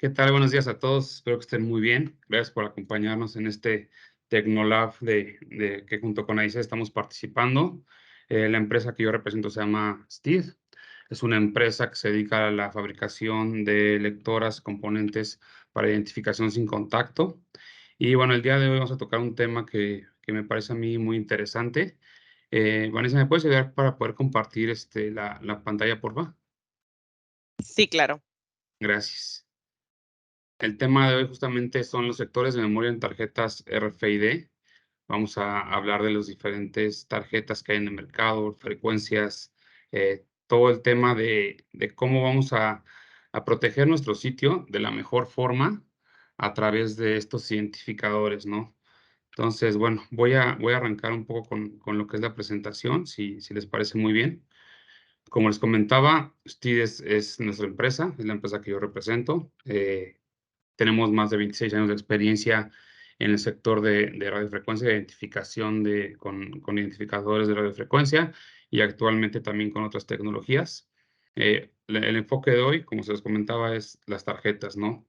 ¿Qué tal? Buenos días a todos. Espero que estén muy bien. Gracias por acompañarnos en este Tecnolab de que junto con AICE estamos participando. La empresa que yo represento se llama STID. Es una empresa que se dedica a la fabricación de lectoras, componentes para identificación sin contacto. Y bueno, el día de hoy vamos a tocar un tema que me parece a mí muy interesante. Vanessa, ¿me puedes ayudar para poder compartir la pantalla, por favor? Sí, claro. Gracias. El tema de hoy justamente son los sectores de memoria en tarjetas RFID. Vamos a hablar de las diferentes tarjetas que hay en el mercado, frecuencias, todo el tema de cómo vamos a proteger nuestro sitio de la mejor forma a través de estos identificadores, ¿no? Entonces, bueno, voy a arrancar un poco con lo que es la presentación, si les parece muy bien. Como les comentaba, Stides es nuestra empresa, es la empresa que yo represento. Tenemos más de 26 años de experiencia en el sector de radiofrecuencia, de identificación con identificadores de radiofrecuencia y actualmente también con otras tecnologías. El enfoque de hoy, como se les comentaba, es las tarjetas, ¿no?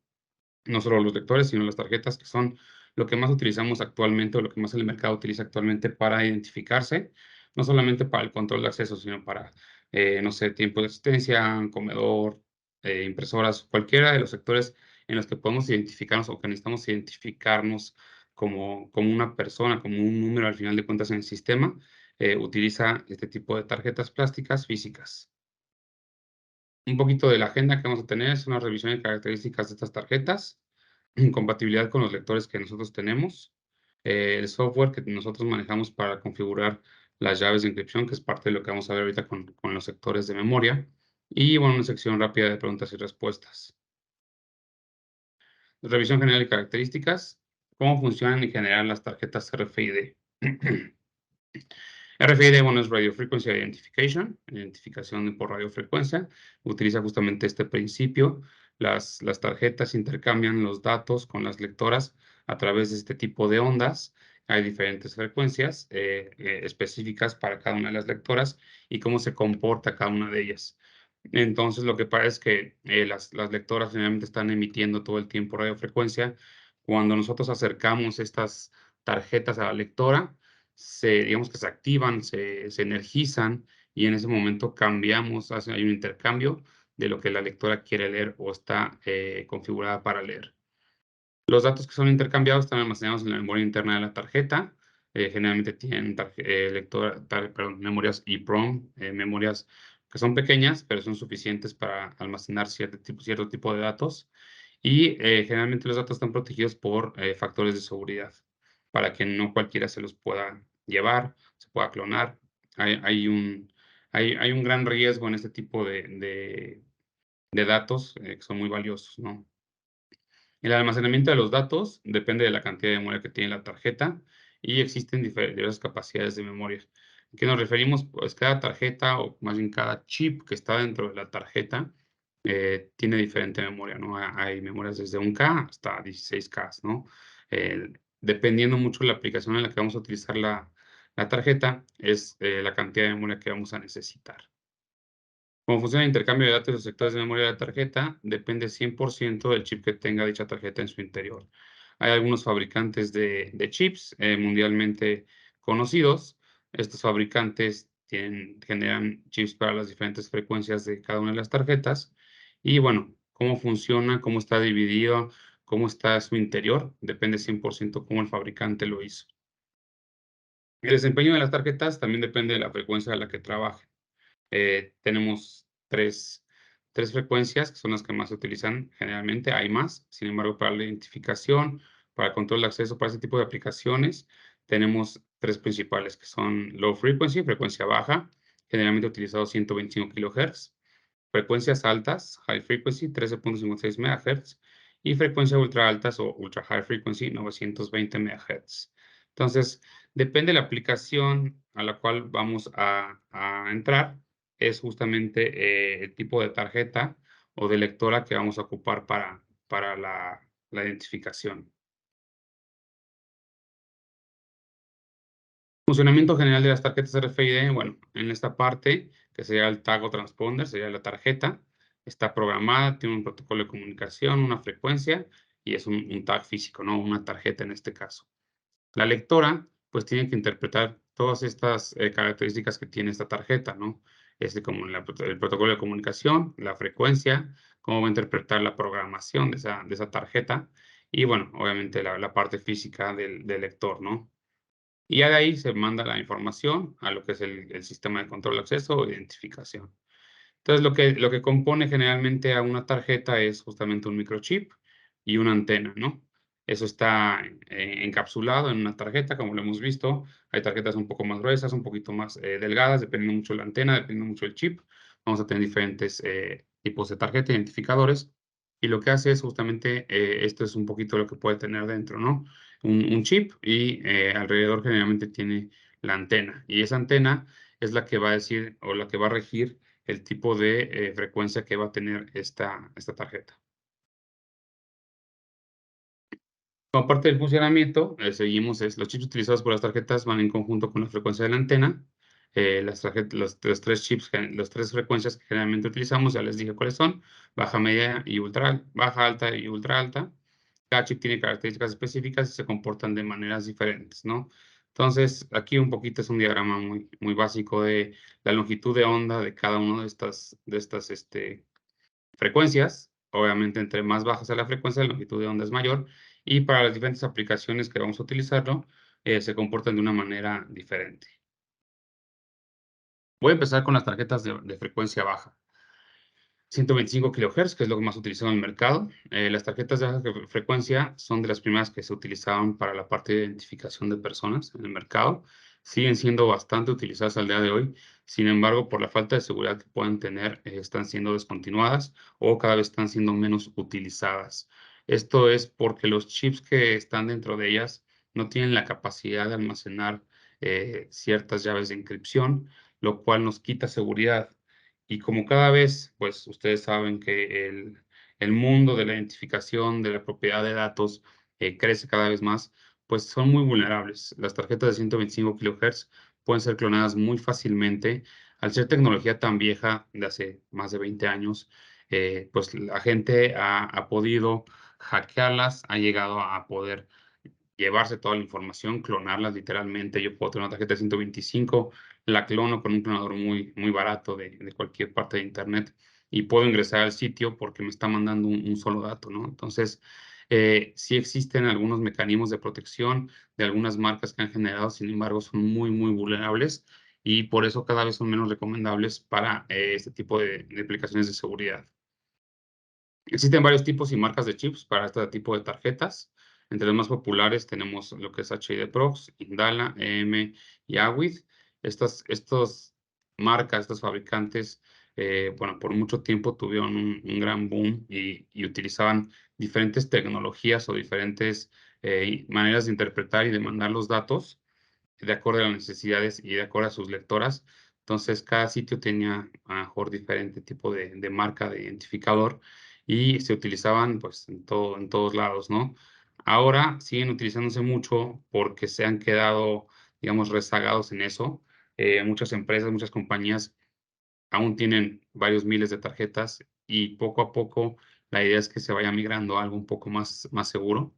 No solo los lectores, sino las tarjetas, que son lo que más utilizamos actualmente o lo que más el mercado utiliza actualmente para identificarse, no solamente para el control de acceso, sino para, no sé, tiempo de asistencia, comedor, impresoras, cualquiera de los sectores en los que podemos identificarnos o que necesitamos identificarnos como una persona, como un número al final de cuentas en el sistema, utiliza este tipo de tarjetas plásticas físicas. Un poquito de la agenda que vamos a tener es una revisión de características de estas tarjetas, compatibilidad con los lectores que nosotros tenemos, el software que nosotros manejamos para configurar las llaves de encripción, que es parte de lo que vamos a ver ahorita con los sectores de memoria, y bueno, una sección rápida de preguntas y respuestas. Revisión general y características, cómo funcionan en general las tarjetas RFID. RFID, bueno, es Radio Frequency Identification, identificación por radiofrecuencia. Utiliza justamente este principio. Las tarjetas intercambian los datos con las lectoras a través de este tipo de ondas. Hay diferentes frecuencias específicas para cada una de las lectoras y cómo se comporta cada una de ellas. Entonces, lo que pasa es que las lectoras generalmente están emitiendo todo el tiempo radiofrecuencia. Cuando nosotros acercamos estas tarjetas a la lectora, digamos que se activan, se energizan y en ese momento cambiamos, hay un intercambio de lo que la lectora quiere leer o está configurada para leer. Los datos que son intercambiados están almacenados en la memoria interna de la tarjeta. Generalmente tienen perdón, memorias EEPROM, memorias que son pequeñas, pero son suficientes para almacenar cierto tipo de datos. Y generalmente los datos están protegidos por factores de seguridad, para que no cualquiera se los pueda llevar, se pueda clonar. Hay un gran riesgo en este tipo de datos que son muy valiosos, ¿no? El almacenamiento de los datos depende de la cantidad de memoria que tiene la tarjeta y existen diversas capacidades de memoria. ¿A qué nos referimos? Pues cada tarjeta o más bien cada chip que está dentro de la tarjeta tiene diferente memoria, ¿no? Hay memorias desde 1K hasta 16K, ¿no? Dependiendo mucho de la aplicación en la que vamos a utilizar la tarjeta, es la cantidad de memoria que vamos a necesitar. Cómo funciona el intercambio de datos de los sectores de memoria de la tarjeta depende 100% del chip que tenga dicha tarjeta en su interior. Hay algunos fabricantes de chips mundialmente conocidos. Estos fabricantes generan chips para las diferentes frecuencias de cada una de las tarjetas. Y bueno, cómo funciona, cómo está dividido, cómo está su interior, depende 100% cómo el fabricante lo hizo. El desempeño de las tarjetas también depende de la frecuencia a la que trabajen. Tenemos tres frecuencias, que son las que más se utilizan generalmente, hay más. Sin embargo, para la identificación, para el control de acceso, para ese tipo de aplicaciones, tenemos tres principales, que son low frequency, frecuencia baja, generalmente utilizado 125 kHz, frecuencias altas, high frequency, 13.56 MHz, y frecuencias ultra altas o ultra high frequency, 920 MHz. Entonces, depende de la aplicación a la cual vamos a entrar, es justamente el tipo de tarjeta o de lectora que vamos a ocupar para la identificación. Funcionamiento general de las tarjetas RFID, bueno, en esta parte, que sería el tag o transponder, sería la tarjeta, está programada, tiene un protocolo de comunicación, una frecuencia y es un tag físico, ¿no? Una tarjeta en este caso. La lectora, pues, tiene que interpretar todas estas, características que tiene esta tarjeta, ¿no? Como el protocolo de comunicación, la frecuencia, cómo va a interpretar la programación de esa tarjeta y, bueno, obviamente la parte física del lector, ¿no? Y ya de ahí se manda la información a lo que es el sistema de control de acceso o identificación. Entonces, lo que compone generalmente a una tarjeta es justamente un microchip y una antena, ¿no? Eso está, encapsulado en una tarjeta, como lo hemos visto. Hay tarjetas un poco más gruesas, un poquito más, delgadas, dependiendo mucho de la antena, dependiendo mucho del chip. Vamos a tener diferentes, tipos de tarjeta, identificadores, y lo que hace es justamente, esto es un poquito lo que puede tener dentro, ¿no? Un chip y, alrededor generalmente tiene la antena, y esa antena es la que va a decir o la que va a regir el tipo de, frecuencia que va a tener esta tarjeta. Como parte del funcionamiento, seguimos los chips utilizados por las tarjetas van en conjunto con la frecuencia de la antena. Los 3 chips, las 3 frecuencias que generalmente utilizamos, ya les dije cuáles son, baja, media y baja, alta y ultra alta. Cada chip tiene características específicas y se comportan de maneras diferentes, ¿no? Entonces, aquí un poquito es un diagrama muy, muy básico de la longitud de onda de cada una de estas frecuencias. Obviamente, entre más baja sea la frecuencia, la longitud de onda es mayor, y para las diferentes aplicaciones que vamos a utilizarlo, se comportan de una manera diferente. Voy a empezar con las tarjetas de frecuencia baja. 125 kilohertz, que es lo más utilizado en el mercado. Las tarjetas de baja frecuencia son de las primeras que se utilizaban para la parte de identificación de personas en el mercado. Siguen siendo bastante utilizadas al día de hoy. Sin embargo, por la falta de seguridad que pueden tener, están siendo descontinuadas o cada vez están siendo menos utilizadas. Esto es porque los chips que están dentro de ellas no tienen la capacidad de almacenar, ciertas llaves de encripción, lo cual nos quita seguridad. Y como cada vez, pues, ustedes saben que el mundo de la identificación, de la propiedad de datos, crece cada vez más, pues, son muy vulnerables. Las tarjetas de 125 kilohertz pueden ser clonadas muy fácilmente. Al ser tecnología tan vieja, de hace más de 20 años, pues, la gente ha podido hackearlas, ha llegado a poder llevarse toda la información, clonarlas literalmente. Yo puedo tener una tarjeta de 125, la clono con un clonador muy, muy barato de cualquier parte de internet y puedo ingresar al sitio porque me está mandando un solo dato, ¿no? Entonces, sí existen algunos mecanismos de protección de algunas marcas que han generado, sin embargo, son muy, muy vulnerables y por eso cada vez son menos recomendables para este tipo de aplicaciones de seguridad. Existen varios tipos y marcas de chips para este tipo de tarjetas. Entre los más populares tenemos lo que es HID Prox, Indala, EM y Awid. Estas marcas, estos fabricantes, bueno, por mucho tiempo tuvieron un gran boom y utilizaban diferentes tecnologías o diferentes maneras de interpretar y de mandar los datos de acuerdo a las necesidades y de acuerdo a sus lectoras. Entonces, cada sitio tenía a lo mejor diferente tipo de marca de identificador y se utilizaban pues en todos lados, ¿no? Ahora siguen utilizándose mucho porque se han quedado, digamos, rezagados en eso. Muchas empresas, muchas compañías aún tienen varios miles de tarjetas y poco a poco la idea es que se vaya migrando a algo un poco más seguro.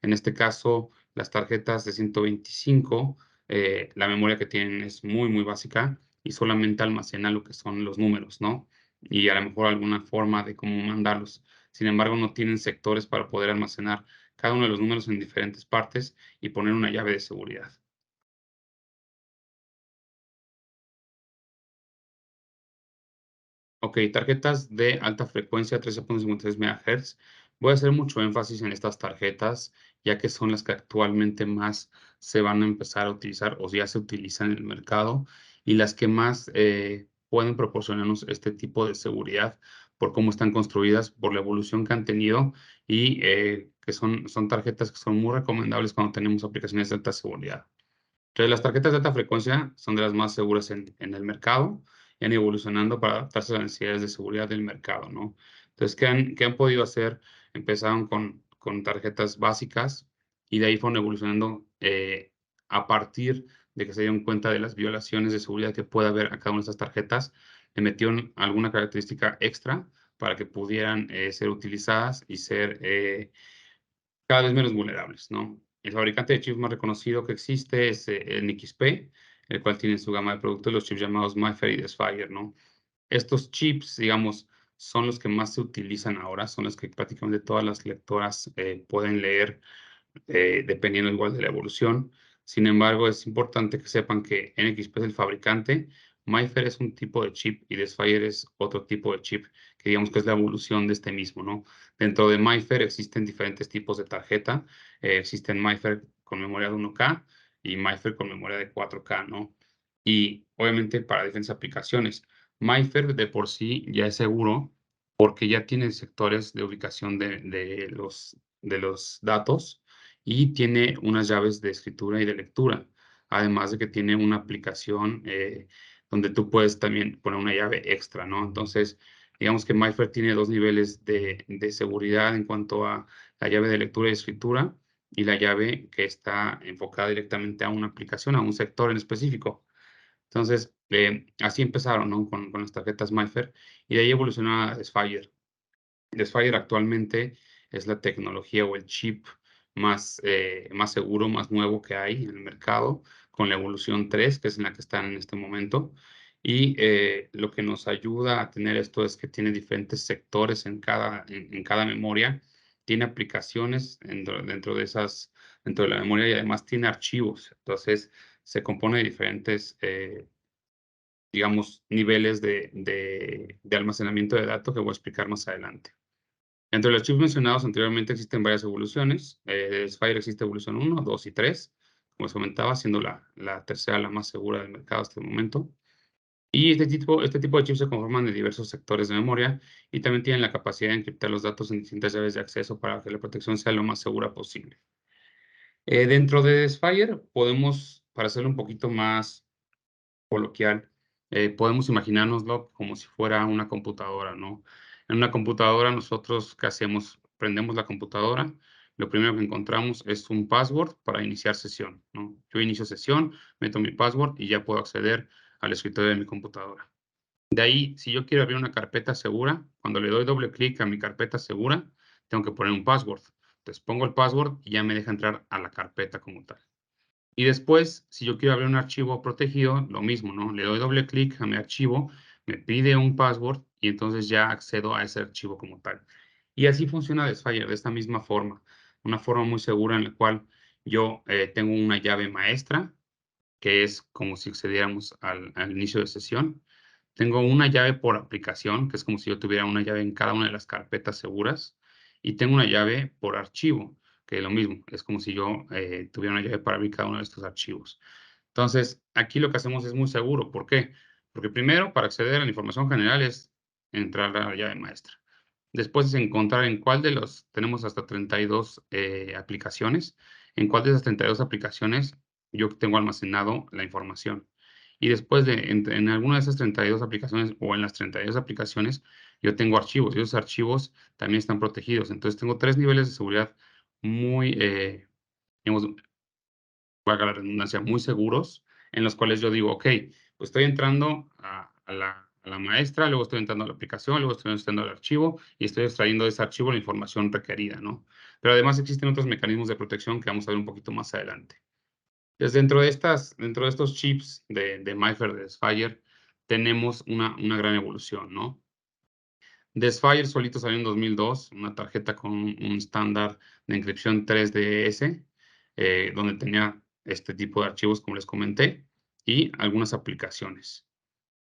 En este caso, las tarjetas de 125, la memoria que tienen es muy, muy básica y solamente almacena lo que son los números, ¿no? Y a lo mejor alguna forma de cómo mandarlos. Sin embargo, no tienen sectores para poder almacenar cada uno de los números en diferentes partes y poner una llave de seguridad. Ok, tarjetas de alta frecuencia 13.53 MHz. Voy a hacer mucho énfasis en estas tarjetas, ya que son las que actualmente más se van a empezar a utilizar o ya se utilizan en el mercado y las que más pueden proporcionarnos este tipo de seguridad por cómo están construidas, por la evolución que han tenido y que son tarjetas que son muy recomendables cuando tenemos aplicaciones de alta seguridad. Entonces, las tarjetas de alta frecuencia son de las más seguras en el mercado y han ido evolucionando para adaptarse a las necesidades de seguridad del mercado, ¿no? Entonces, ¿qué han podido hacer? Empezaron con tarjetas básicas y de ahí fueron evolucionando a partir de que se dieron cuenta de las violaciones de seguridad que puede haber a cada una de estas tarjetas. Le metieron alguna característica extra para que pudieran ser utilizadas y ser cada vez menos vulnerables, ¿no? El fabricante de chips más reconocido que existe es el NXP, el cual tiene en su gama de productos los chips llamados MyFair y Desfire, ¿no? Estos chips, digamos, son los que más se utilizan ahora, son los que prácticamente todas las lectoras pueden leer, dependiendo igual de la evolución. Sin embargo, es importante que sepan que NXP es el fabricante, MyFair es un tipo de chip y Desfire es otro tipo de chip, que digamos que es la evolución de este mismo, ¿no? Dentro de MyFair existen diferentes tipos de tarjeta, existen MyFair con memoria de 1K y MyFair con memoria de 4K, ¿no? Y obviamente para diferentes aplicaciones. MyFair de por sí ya es seguro porque ya tiene sectores de ubicación de los datos y tiene unas llaves de escritura y de lectura. Además de que tiene una aplicación donde tú puedes también poner una llave extra, ¿no? Entonces, digamos que MyFair tiene dos niveles de seguridad en cuanto a la llave de lectura y escritura y la llave que está enfocada directamente a una aplicación, a un sector en específico. Entonces, así empezaron, ¿no? Con las tarjetas MyFair y de ahí evolucionó a Spire. Desfire actualmente es la tecnología o el chip más seguro, más nuevo que hay en el mercado, con la evolución 3, que es en la que están en este momento. Y lo que nos ayuda a tener esto es que tiene diferentes sectores en cada memoria, tiene aplicaciones dentro de dentro de la memoria y además tiene archivos. Entonces, se compone de diferentes digamos, niveles de almacenamiento de datos que voy a explicar más adelante. Entre los chips mencionados anteriormente existen varias evoluciones. De Spire existe evolución 1, 2 y 3, como les comentaba, siendo la tercera la más segura del mercado hasta el momento. Y este tipo de chips se conforman de diversos sectores de memoria y también tienen la capacidad de encriptar los datos en distintas llaves de acceso para que la protección sea lo más segura posible. Dentro de Spire podemos, para hacerlo un poquito más coloquial, podemos imaginárnoslo como si fuera una computadora, ¿no? En una computadora nosotros, ¿qué hacemos? Prendemos la computadora, lo primero que encontramos es un password para iniciar sesión, ¿no? Yo inicio sesión, meto mi password y ya puedo acceder al escritorio de mi computadora. De ahí, si yo quiero abrir una carpeta segura, cuando le doy doble clic a mi carpeta segura, tengo que poner un password. Entonces pongo el password y ya me deja entrar a la carpeta como tal. Y después, si yo quiero abrir un archivo protegido, lo mismo, ¿no? Le doy doble clic a mi archivo, me pide un password y entonces ya accedo a ese archivo como tal. Y así funciona Desfire, de esta misma forma. Una forma muy segura en la cual yo tengo una llave maestra, que es como si accediéramos al inicio de sesión. Tengo una llave por aplicación, que es como si yo tuviera una llave en cada una de las carpetas seguras. Y tengo una llave por archivo, que es lo mismo, es como si yo tuviera una llave para abrir cada uno de estos archivos. Entonces, aquí lo que hacemos es muy seguro. ¿Por qué? Porque primero, para acceder a la información general es entrar a la llave maestra. Después es encontrar en cuál de los, tenemos hasta 32 aplicaciones, en cuál de esas 32 aplicaciones yo tengo almacenado la información. Y después en alguna de esas 32 aplicaciones o en las 32 aplicaciones, yo tengo archivos y esos archivos también están protegidos. Entonces tengo tres niveles de seguridad muy, digamos, valga la redundancia, muy seguros, en los cuales yo digo, ok, pues estoy entrando a la maestra, luego estoy entrando a la aplicación, luego estoy entrando al archivo y estoy extrayendo de ese archivo la información requerida, ¿no? Pero además existen otros mecanismos de protección que vamos a ver un poquito más adelante. Entonces, dentro de estos chips de MyFair, de Spire, tenemos una gran evolución, ¿no? Desfire solito salió en 2002, una tarjeta con un estándar de encripción 3DS, donde tenía este tipo de archivos, como les comenté, y algunas aplicaciones.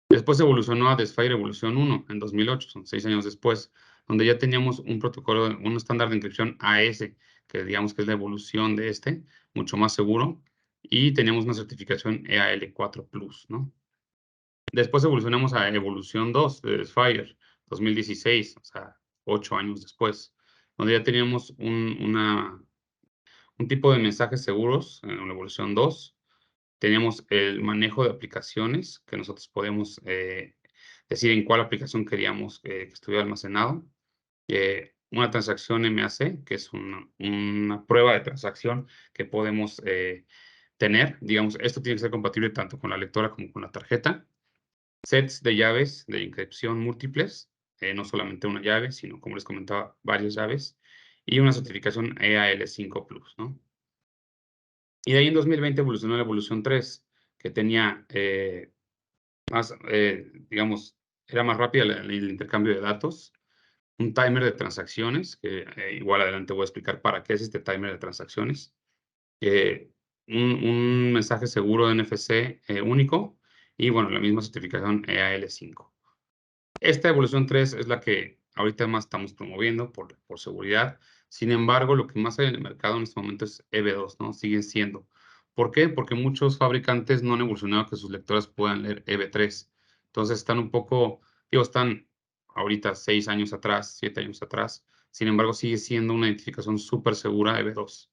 Después evolucionó a Desfire Evolución 1 en 2008, son 6 años después, donde ya teníamos un protocolo, un estándar de encripción AS, que digamos que es la evolución de este, mucho más seguro, y teníamos una certificación EAL4 Plus, ¿no? Después evolucionamos a Evolución 2 de Desfire, 2016, o sea, 8 años después, donde ya teníamos un tipo de mensajes seguros en la Evolución 2. Teníamos el manejo de aplicaciones, que nosotros podemos decir en cuál aplicación queríamos que estuviera almacenado. Una transacción MAC, que es una prueba de transacción que podemos tener. Digamos, esto tiene que ser compatible tanto con la lectora como con la tarjeta. Sets de llaves de inscripción múltiples, no solamente una llave, sino, como les comentaba, varias llaves, y una certificación EAL5 Plus, ¿no? Y de ahí en 2020 evolucionó la evolución 3, que tenía, más, digamos, era más rápida el intercambio de datos, un timer de transacciones, que, igual adelante voy a explicar para qué es este timer de transacciones, eh, un mensaje seguro de NFC, único, y bueno, la misma certificación EAL5. Esta evolución 3 es la que ahorita más estamos promoviendo por seguridad. Sin embargo, lo que más hay en el mercado en este momento es EB2, ¿no? Siguen siendo. ¿Por qué? Porque muchos fabricantes no han evolucionado que sus lectores puedan leer EB3. Entonces están un poco, digo, están ahorita 6 años atrás, 7 años atrás. Sin embargo, sigue siendo una identificación súper segura EB2.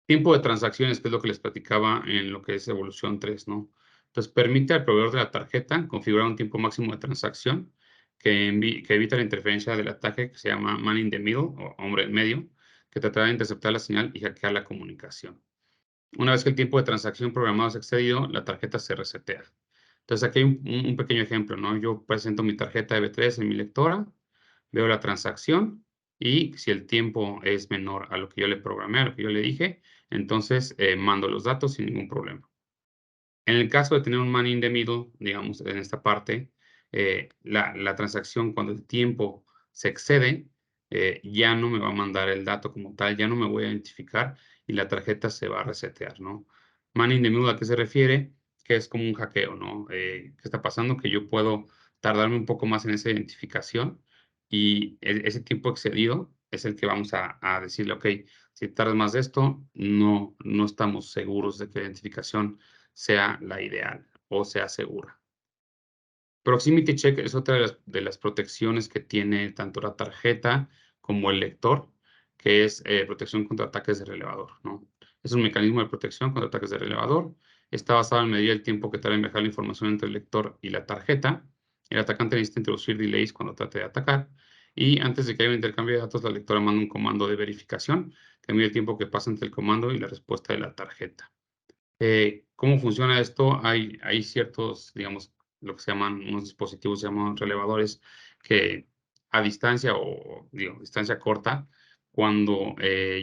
Tiempo de transacciones, que es lo que les platicaba en lo que es evolución 3, ¿no? Entonces, permite al proveedor de la tarjeta configurar un tiempo máximo de transacción que evita la interferencia del ataque que se llama man in the middle o hombre en medio, que tratará de interceptar la señal y hackear la comunicación. Una vez que el tiempo de transacción programado es excedido, la tarjeta se resetea. Entonces, aquí hay un pequeño ejemplo, ¿no? Yo presento mi tarjeta EB3 en mi lectora, veo la transacción y si el tiempo es menor a lo que yo le programé, a lo que yo le dije, entonces, mando los datos sin ningún problema. En el caso de tener un man in the middle, digamos, en esta parte, la transacción, cuando el tiempo se excede, ya no me va a mandar el dato como tal, ya no me voy a identificar y la tarjeta se va a resetear, ¿no? Man in the middle, ¿a qué se refiere? Que es como un hackeo, ¿no? ¿Qué está pasando? Que yo puedo tardarme un poco más en esa identificación y ese tiempo excedido es el que vamos a decirle, okey, si tardas más de esto, no estamos seguros de que la identificación sea la ideal o sea segura. Proximity Check es otra de las protecciones que tiene tanto la tarjeta como el lector, que es, protección contra ataques de relevador, ¿no? Es un mecanismo de protección contra ataques de relevador. Está basado en medir el tiempo que tarda en viajar la información entre el lector y la tarjeta. El atacante necesita introducir delays cuando trate de atacar. Y antes de que haya un intercambio de datos, la lectora manda un comando de verificación que mide el tiempo que pasa entre el comando y la respuesta de la tarjeta. ¿Cómo funciona esto? Hay ciertos, digamos, lo que se llaman unos dispositivos, se llaman relevadores, que a distancia o, digo, distancia corta, cuando,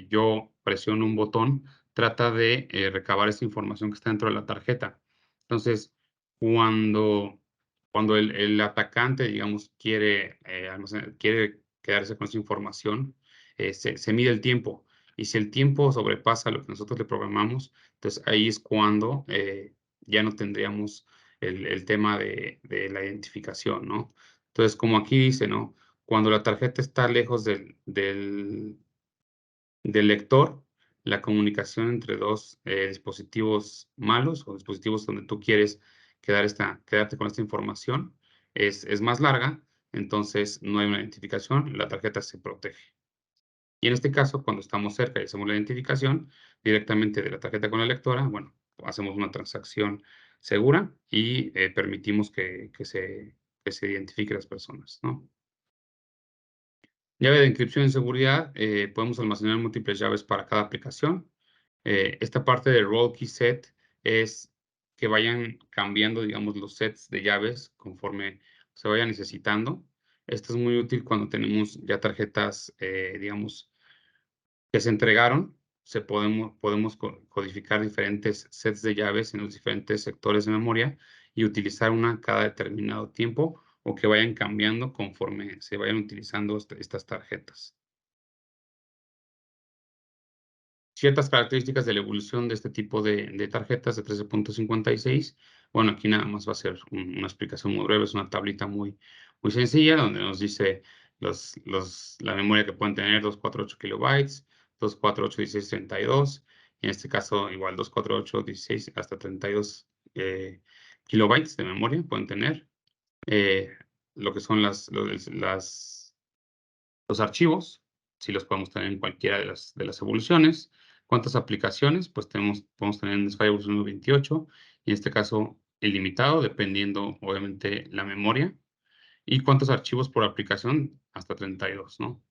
yo presiono un botón, trata de, recabar esa información que está dentro de la tarjeta. Entonces, cuando el atacante, digamos, quiere quedarse con esa información, se mide el tiempo, y si el tiempo sobrepasa lo que nosotros le programamos, entonces, ahí es cuando, ya no tendríamos el tema de la identificación, ¿no? Entonces, como aquí dice, ¿no? Cuando la tarjeta está lejos del lector, la comunicación entre 2 dispositivos malos, o dispositivos donde tú quieres quedarte con esta información, es más larga, entonces no hay una identificación, la tarjeta se protege. Y en este caso, cuando estamos cerca y hacemos la identificación directamente de la tarjeta con la lectora, bueno, hacemos una transacción segura y, permitimos que se identifique las personas, ¿no? Llave de encripción en seguridad, podemos almacenar múltiples llaves para cada aplicación. Esta parte de role key set es que vayan cambiando, digamos, los sets de llaves conforme se vaya necesitando. Esto es muy útil cuando tenemos ya tarjetas, digamos, que se entregaron, podemos codificar diferentes sets de llaves en los diferentes sectores de memoria y utilizar una cada determinado tiempo o que vayan cambiando conforme se vayan utilizando estas tarjetas. Ciertas características de la evolución de este tipo de tarjetas de 13.56. Bueno, aquí nada más va a ser una explicación muy breve, es una tablita muy sencilla, donde nos dice la memoria que pueden tener, 248 kilobytes, 248, 16, 32, y en este caso igual 248, 16 hasta 32 kilobytes de memoria pueden tener. Eh, lo que son los archivos, si los podemos tener en cualquiera de las evoluciones. ¿Cuántas aplicaciones? Pues podemos tener en SFI evolución 28, y en este caso ilimitado, dependiendo obviamente la memoria. ¿Y cuántos archivos por aplicación? Hasta 32, ¿no?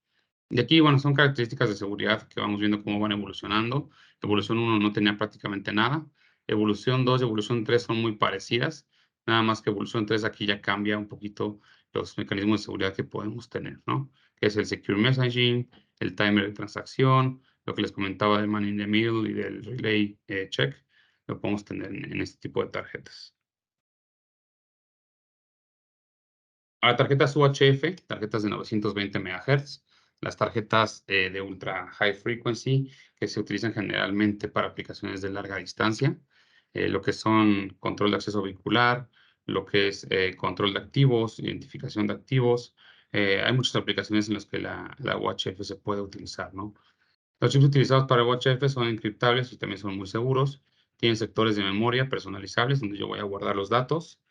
Y aquí, bueno, son características de seguridad que vamos viendo cómo van evolucionando. Evolución 1 no tenía prácticamente nada. Evolución 2 y evolución 3 son muy parecidas, nada más que evolución 3 aquí ya cambia un poquito los mecanismos de seguridad que podemos tener, ¿no? Que es el Secure Messaging, el timer de transacción, lo que les comentaba del Man in the Middle y del Relay Check, lo podemos tener en este tipo de tarjetas. Ahora, tarjetas UHF, tarjetas de 920 MHz, las tarjetas de ultra high frequency que se utilizan generalmente para aplicaciones de larga distancia, lo que son control de acceso vehicular, lo que es control de activos, identificación de activos. Hay muchas aplicaciones en las que la UHF se puede utilizar, ¿no? Los chips utilizados para UHF son encriptables y también son muy seguros. Tienen sectores de memoria personalizables donde yo voy a guardar los datos.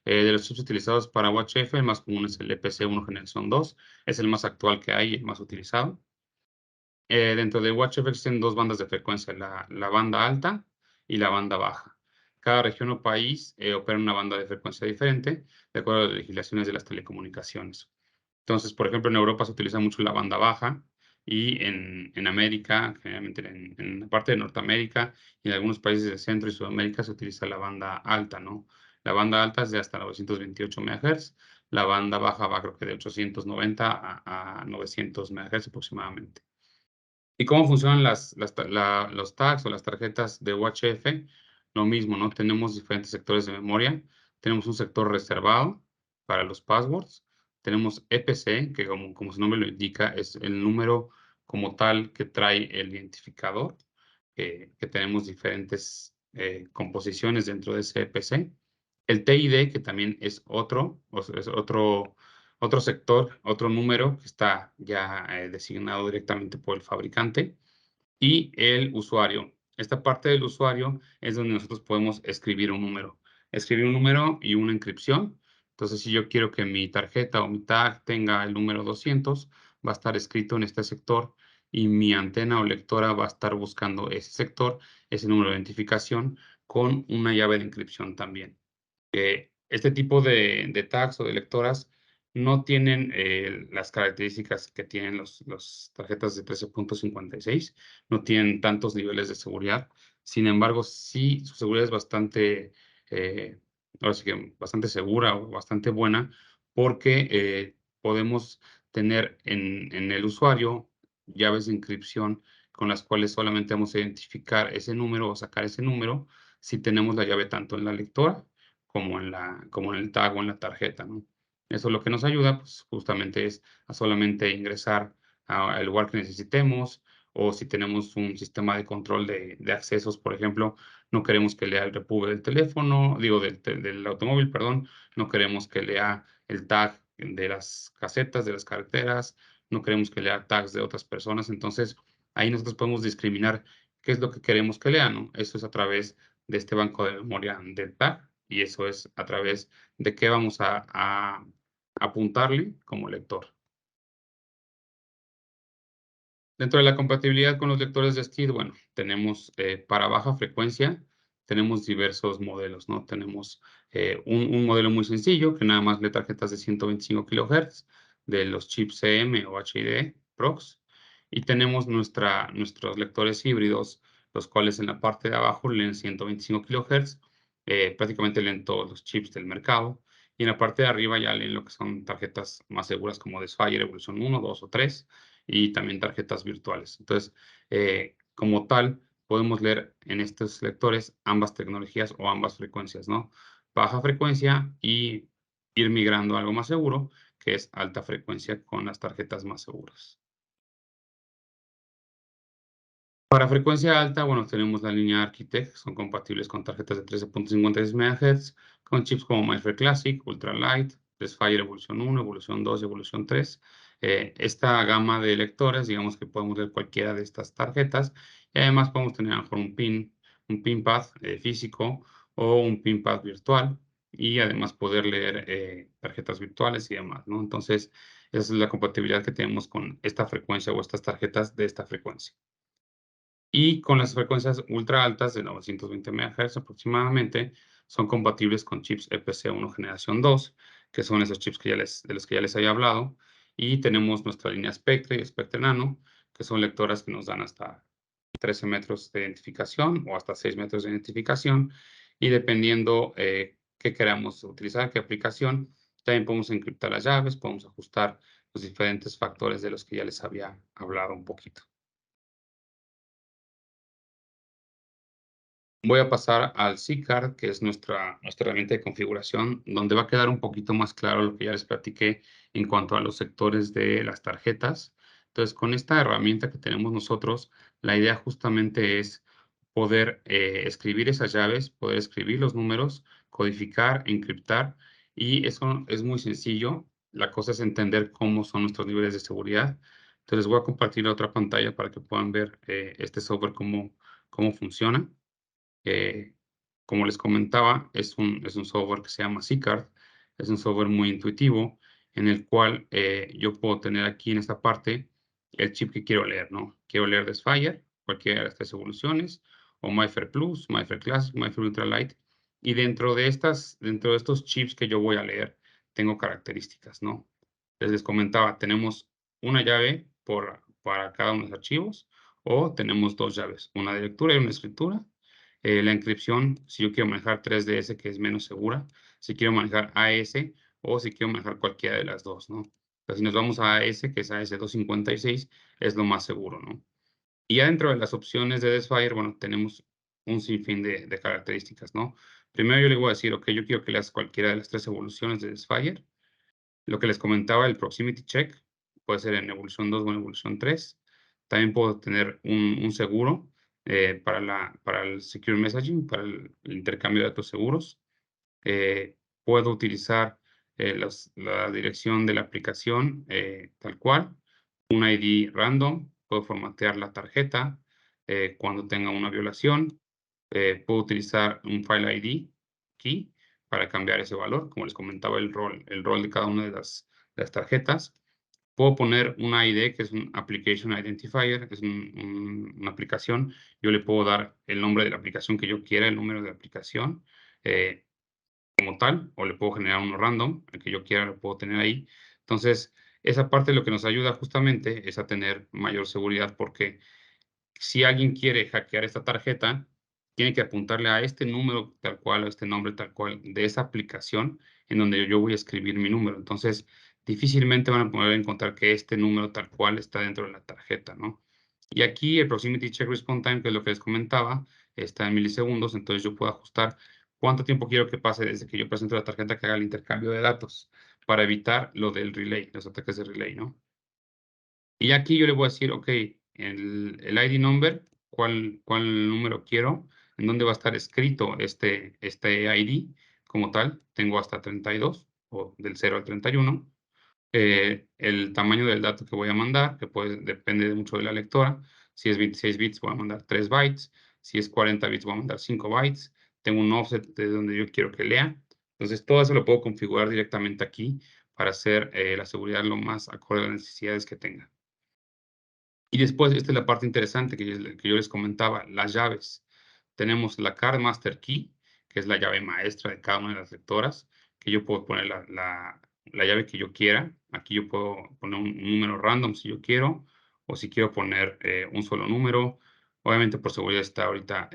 De los chips utilizados para UHF, el más común es el EPC1 generación 2, es el más actual que hay y el más utilizado. Dentro de UHF existen dos bandas de frecuencia, la banda alta y la banda baja. Cada región o país opera una banda de frecuencia diferente de acuerdo a las legislaciones de las telecomunicaciones. Entonces, por ejemplo, en Europa se utiliza mucho la banda baja y en América, generalmente en la parte de Norteamérica y en algunos países de Centro y Sudamérica se utiliza la banda alta, ¿no? La banda alta es de hasta 928 MHz, la banda baja va creo que de 890 a 900 MHz aproximadamente. ¿Y cómo funcionan los tags o las tarjetas de UHF? Lo mismo, ¿no? Tenemos diferentes sectores de memoria. Tenemos un sector reservado para los passwords. Tenemos EPC, que como su nombre lo indica, es el número como tal que trae el identificador, que tenemos diferentes composiciones dentro de ese EPC. El TID, que también es otro sector, otro número que está ya designado directamente por el fabricante, y el usuario. Esta parte del usuario es donde nosotros podemos escribir un número y una inscripción. Entonces, si yo quiero que mi tarjeta o mi tag tenga el número 200, va a estar escrito en este sector y mi antena o lectora va a estar buscando ese sector, ese número de identificación, con una llave de inscripción también. Este tipo de tags o de lectoras no tienen las características que tienen las tarjetas de 13.56, no tienen tantos niveles de seguridad. Sin embargo, sí, su seguridad es bastante, ahora sí que bastante segura o bastante buena, porque podemos tener en el usuario llaves de inscripción con las cuales solamente vamos a identificar ese número o sacar ese número si tenemos la llave tanto en la lectora como en el tag o en la tarjeta, ¿no? Eso lo que nos ayuda, pues, justamente es a solamente ingresar al lugar que necesitemos, o si tenemos un sistema de control de accesos, por ejemplo, no queremos que lea el repube del teléfono, digo, del automóvil, perdón, no queremos que lea el tag de las casetas, de las carreteras, no queremos que lea tags de otras personas. Entonces, ahí nosotros podemos discriminar qué es lo que queremos que lea, ¿no? Eso es a través de este banco de memoria del tag, y eso es a través de qué vamos a apuntarle como lector. Dentro de la compatibilidad con los lectores de STID, bueno, tenemos para baja frecuencia, tenemos diversos modelos, ¿no? Tenemos un modelo muy sencillo que nada más lee tarjetas de 125 kHz de los chips CM o HID Prox, y tenemos nuestros lectores híbridos, los cuales en la parte de abajo leen 125 kHz, prácticamente leen todos los chips del mercado, y en la parte de arriba ya leen lo que son tarjetas más seguras como Desfire Evolution 1, 2 o 3, y también tarjetas virtuales. Entonces, como tal, podemos leer en estos lectores ambas tecnologías o ambas frecuencias, ¿no? Baja frecuencia y ir migrando a algo más seguro, que es alta frecuencia con las tarjetas más seguras. Para frecuencia alta, bueno, tenemos la línea Architect, son compatibles con tarjetas de 13.56 MHz, con chips como MyFair Classic, Ultralight, Desfire Evolution 1, Evolution 2 y Evolution 3. Esta gama de lectores, digamos que podemos leer cualquiera de estas tarjetas, y además podemos tener a lo mejor un pin pad físico o un pin pad virtual, y además poder leer tarjetas virtuales y demás, ¿no? Entonces, esa es la compatibilidad que tenemos con esta frecuencia o estas tarjetas de esta frecuencia. Y con las frecuencias ultra altas de 920 MHz aproximadamente, son compatibles con chips EPC1 generación 2, que son esos chips de los que ya les había hablado. Y tenemos nuestra línea Spectre y Spectre Nano, que son lectoras que nos dan hasta 13 metros de identificación o hasta 6 metros de identificación. Y dependiendo qué queramos utilizar, qué aplicación. También podemos encriptar las llaves, podemos ajustar los diferentes factores de los que ya les había hablado un poquito. Voy a pasar al C-Card, que es nuestra herramienta de configuración, donde va a quedar un poquito más claro lo que ya les platiqué en cuanto a los sectores de las tarjetas. Entonces, con esta herramienta que tenemos nosotros, la idea justamente es poder escribir esas llaves, poder escribir los números, codificar, encriptar, y eso es muy sencillo. La cosa es entender cómo son nuestros niveles de seguridad. Entonces, voy a compartir otra pantalla para que puedan ver este software, cómo funciona. Eh, Como les comentaba, es un software que se llama C-Card. Es un software muy intuitivo en el cual yo puedo tener aquí en esta parte el chip que quiero leer, ¿no? Quiero leer Desfire, cualquiera de las tres evoluciones, o MyFair Plus, MyFair Classic, MyFair Ultralight. Y dentro de estos chips que yo voy a leer, tengo características, ¿no? Les comentaba, tenemos una llave para cada uno de los archivos, o tenemos dos llaves, una de lectura y una de escritura. La inscripción, si yo quiero manejar 3DS, que es menos segura, si quiero manejar AES o si quiero manejar cualquiera de las dos, ¿no? Pero si nos vamos a AES, que es AES-256, es lo más seguro, ¿no? Y ya dentro de las opciones de Desfire, bueno, tenemos un sinfín de características, ¿no? Primero yo le voy a decir, ok, yo quiero que leas cualquiera de las tres evoluciones de Desfire. Lo que les comentaba, el Proximity Check, puede ser en evolución 2 o en evolución 3. También puedo tener un seguro para el Secure Messaging, para el intercambio de datos seguros. Puedo utilizar la dirección de la aplicación tal cual, un ID random, puedo formatear la tarjeta cuando tenga una violación. Puedo utilizar un File ID key para cambiar ese valor, como les comentaba, el rol de cada una de las tarjetas. Puedo poner un ID, que es un Application Identifier, es una aplicación. Yo le puedo dar el nombre de la aplicación que yo quiera, el número de aplicación como tal, o le puedo generar uno random, el que yo quiera lo puedo tener ahí. Entonces, esa parte lo que nos ayuda justamente es a tener mayor seguridad, porque si alguien quiere hackear esta tarjeta, tiene que apuntarle a este número tal cual, o este nombre tal cual, de esa aplicación en donde yo voy a escribir mi número. Entonces, difícilmente van a poder encontrar que este número tal cual está dentro de la tarjeta, ¿no? Y aquí el Proximity Check Response Time, que es lo que les comentaba, está en milisegundos, entonces yo puedo ajustar cuánto tiempo quiero que pase desde que yo presento la tarjeta que haga el intercambio de datos, para evitar lo del relay, los ataques de relay, ¿no? Y aquí yo le voy a decir, okey, el ID number, cuál número quiero, en dónde va a estar escrito este ID como tal. Tengo hasta 32, o del 0 al 31. El tamaño del dato que voy a mandar, que depende mucho de la lectora. Si es 26 bits, voy a mandar 3 bytes. Si es 40 bits, voy a mandar 5 bytes. Tengo un offset de donde yo quiero que lea. Entonces, todo eso lo puedo configurar directamente aquí para hacer, la seguridad lo más acorde a las necesidades que tenga. Y después, esta es la parte interesante que yo les comentaba, las llaves. Tenemos la Card Master Key, que es la llave maestra de cada una de las lectoras, que yo puedo poner la llave que yo quiera. Aquí yo puedo poner un número random si yo quiero, o si quiero poner un solo número. Obviamente, por seguridad está ahorita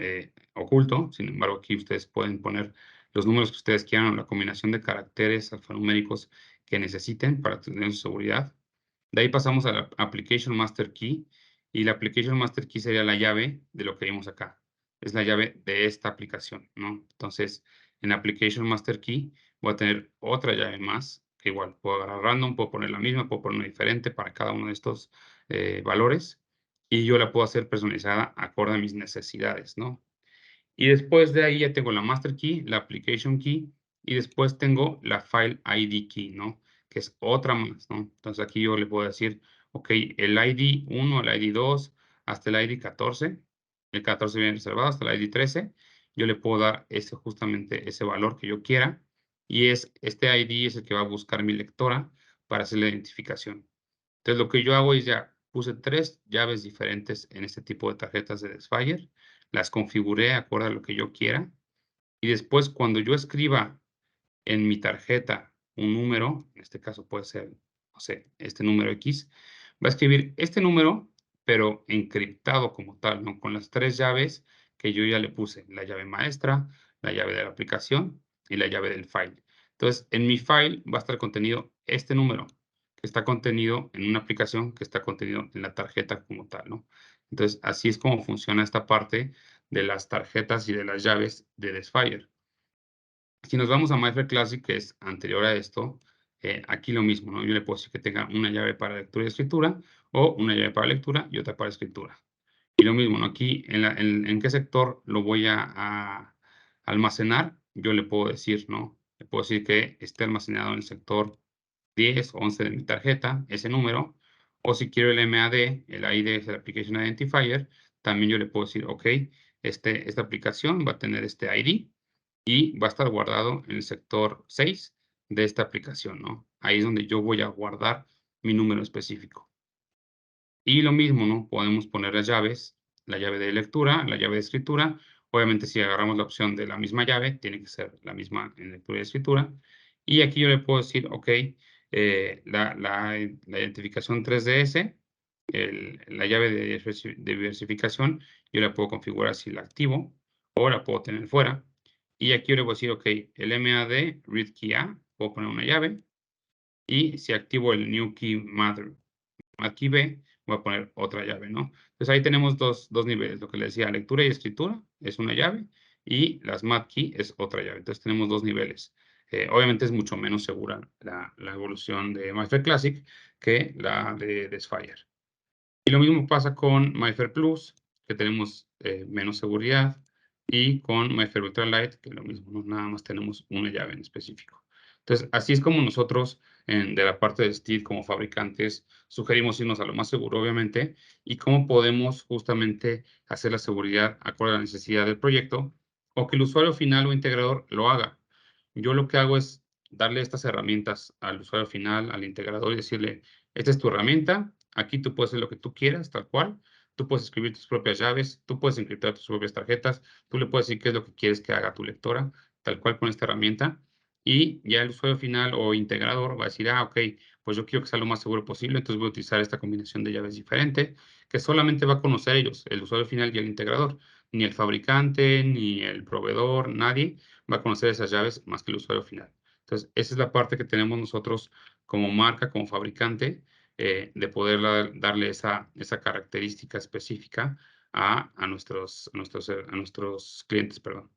oculto. Sin embargo, aquí ustedes pueden poner los números que ustedes quieran o la combinación de caracteres alfanuméricos que necesiten para tener su seguridad. De ahí pasamos a la Application Master Key, y la Application Master Key sería la llave de lo que vimos acá. Es la llave de esta aplicación, ¿no? Entonces, en Application Master Key voy a tener otra llave más, que igual puedo agarrar random, puedo poner la misma, puedo poner una diferente para cada uno de estos valores, y yo la puedo hacer personalizada acorde a mis necesidades, ¿no? Y después de ahí ya tengo la master key, la application key, y después tengo la file ID key, ¿no? Que es otra más, ¿no? Entonces aquí yo le puedo decir, ok, el ID 1, el ID 2, hasta el ID 14. El 14 viene reservado hasta el ID 13. Yo le puedo dar justamente ese valor que yo quiera. Y este ID es el que va a buscar mi lectora para hacer la identificación. Entonces, lo que yo hago es ya puse 3 llaves diferentes en este tipo de tarjetas de Desfire, las configuré acorde a lo que yo quiera, y después cuando yo escriba en mi tarjeta un número, en este caso puede ser, no sé, este número X, va a escribir este número, pero encriptado como tal, ¿no? Con las 3 llaves que yo ya le puse, la llave maestra, la llave de la aplicación y la llave del file. Entonces, en mi file va a estar contenido este número, que está contenido en una aplicación que está contenido en la tarjeta como tal, ¿no? Entonces, así es como funciona esta parte de las tarjetas y de las llaves de Desfire. Si nos vamos a MyFair Classic, que es anterior a esto, aquí lo mismo, ¿no? Yo le puedo decir que tenga una llave para lectura y escritura, o una llave para lectura y otra para escritura. Y lo mismo, ¿no? Aquí en qué sector lo voy a almacenar, yo le puedo decir, ¿no? Le puedo decir que esté almacenado en el sector 10 o 11 de mi tarjeta, ese número, o si quiero el MAD, el ID es el Application Identifier, también yo le puedo decir, okey, esta aplicación va a tener este ID y va a estar guardado en el sector 6 de esta aplicación, ¿no? Ahí es donde yo voy a guardar mi número específico. Y lo mismo, ¿no? Podemos poner las llaves, la llave de lectura, la llave de escritura. Obviamente, si agarramos la opción de la misma llave, tiene que ser la misma en lectura y escritura. Y aquí yo le puedo decir, okey, la identificación 3DS, la llave de diversificación, yo la puedo configurar si la activo o la puedo tener fuera. Y aquí yo le voy a decir, okey, el MAD read key A, puedo poner una llave, y si activo el new key mother aquí B, voy a poner otra llave, ¿no? Entonces, ahí tenemos dos niveles, lo que le decía, lectura y escritura es una llave, y la Smart Key es otra llave. Entonces, tenemos 2 niveles. Obviamente, es mucho menos segura la evolución de MyFair Classic que la de Desfire. Y lo mismo pasa con MyFair Plus, que tenemos, menos seguridad, y con MyFair Ultralight, que lo mismo, ¿no? Nada más tenemos una llave en específico. Entonces, así es como nosotros, de la parte de Steed, como fabricantes, sugerimos irnos a lo más seguro, obviamente, y cómo podemos justamente hacer la seguridad acorde a la necesidad del proyecto, o que el usuario final o integrador lo haga. Yo lo que hago es darle estas herramientas al usuario final, al integrador, y decirle: "Esta es tu herramienta, aquí tú puedes hacer lo que tú quieras, tal cual. Tú puedes escribir tus propias llaves, tú puedes encriptar tus propias tarjetas, tú le puedes decir qué es lo que quieres que haga tu lectora, tal cual con esta herramienta". Y ya el usuario final o integrador va a decir: "Ah, okey, pues yo quiero que sea lo más seguro posible, entonces voy a utilizar esta combinación de llaves diferente", que solamente va a conocer ellos, el usuario final y el integrador. Ni el fabricante, ni el proveedor, nadie va a conocer esas llaves más que el usuario final. Entonces, esa es la parte que tenemos nosotros como marca, como fabricante, de poder darle esa característica específica a nuestros clientes, perdón.